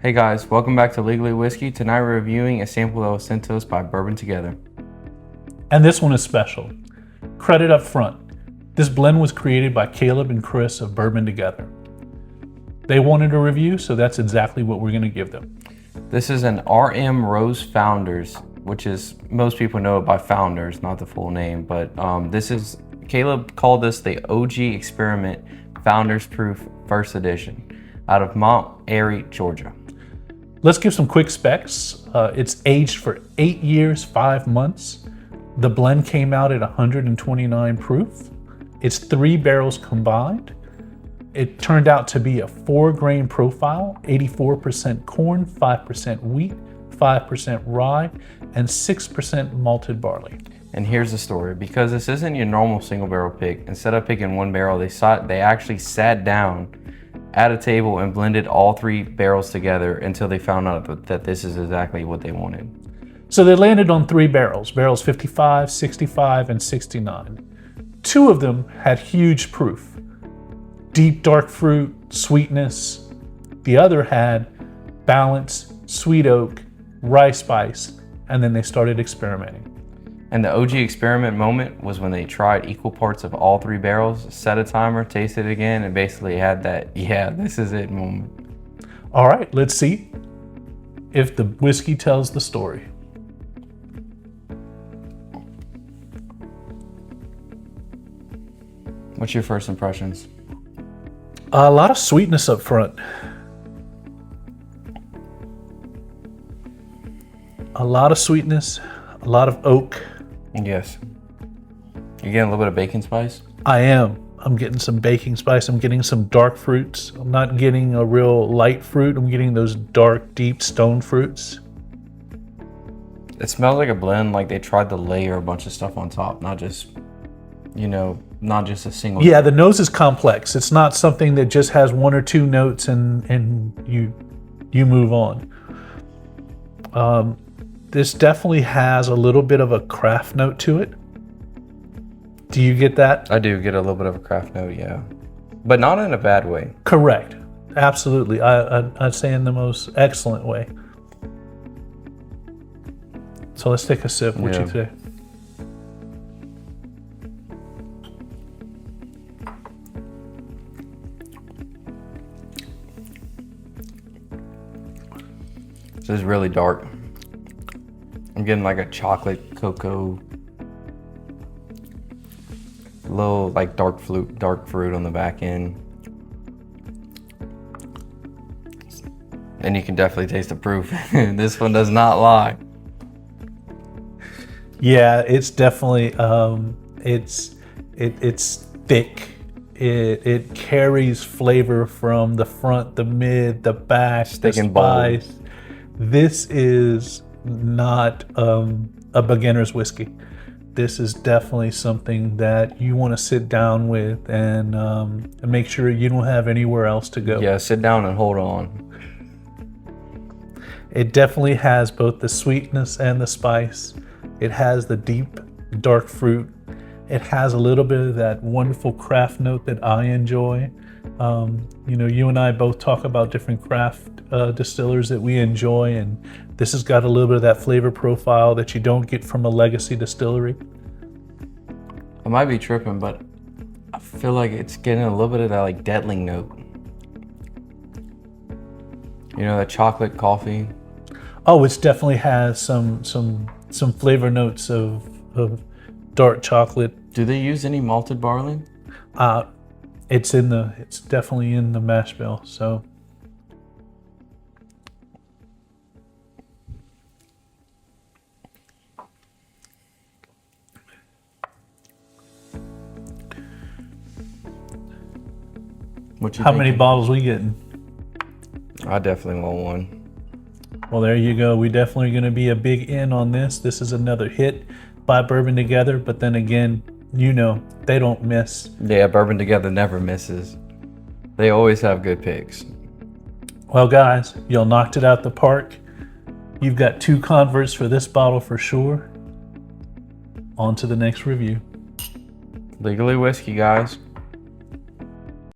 Hey guys, welcome back to Legally Whiskey. Tonight we're reviewing a sample that was sent to us by Bourbon Together. And this one is special. Credit up front. This blend was created by Caleb and Kris of Bourbon Together. They wanted a review, so that's exactly what we're going to give them. This is an RM Rose Founders, which is, most people know it by Founders, not the full name, but Caleb called this the OG Experiment Founders Proof First Edition out of Mount Airy, Georgia. Let's give some quick specs. It's aged for 8 years, 5 months. The blend came out at 129 proof. It's 3 barrels combined. It turned out to be a 4-grain profile, 84% corn, 5% wheat, 5% rye, and 6% malted barley. And here's the story. Because this isn't your normal single barrel pick, instead of picking one barrel, they actually sat down at a table and blended all 3 barrels together until they found out that this is exactly what they wanted. So they landed on 3 barrels, barrels 55, 65, and 69. 2 of them had huge proof. Deep dark fruit, sweetness. The other had balance, sweet oak, rye spice, and then they started experimenting. And the OG experiment moment was when they tried equal parts of all 3 barrels, set a timer, tasted it again, and basically had that, yeah, this is it moment. All right, let's see if the whiskey tells the story. What's your first impressions? A lot of sweetness up front. A lot of sweetness, a lot of oak. Yes. You're getting a little bit of baking spice? I am. I'm getting some baking spice. I'm getting some dark fruits. I'm not getting a real light fruit. I'm getting those dark, deep stone fruits. It smells like a blend, like they tried to layer a bunch of stuff on top, not just, not just a single. Yeah, the nose is complex. It's not something that just has 1 or 2 notes and you move on. This definitely has a little bit of a craft note to it. Do you get that? I do get a little bit of a craft note, yeah. But not in a bad way. Correct. Absolutely. I'd say in the most excellent way. So let's take a sip. What you say? This is really dark. I'm getting like a chocolate cocoa, little like dark fruit on the back end. And you can definitely taste the proof. This one does not lie. Yeah, it's definitely it's thick. It carries flavor from the front, the mid, the back, the spice. This is not a beginner's whiskey. This is definitely something that you want to sit down with and make sure you don't have anywhere else to go. Yeah, sit down and hold on. It definitely has both the sweetness and the spice. It has the deep, dark fruit. It has a little bit of that wonderful craft note that I enjoy. You and I both talk about different craft distillers that we enjoy, and this has got a little bit of that flavor profile that you don't get from a legacy distillery. I might be tripping, but I feel like it's getting a little bit of that like Deadling note. That chocolate coffee. Oh, it definitely has some flavor notes of dark chocolate. Do they use any malted barley? It's definitely in the mash bill. So how many bottles we getting? I definitely want one. Well, there you go. We definitely going to be a big in on this. This is another hit by Bourbon Together, but then again, they don't miss. Yeah, Bourbon Together never misses. They always have good picks. Well, guys, y'all knocked it out the park. You've got 2 converts for this bottle for sure. On to the next review. Legally Whiskey, guys.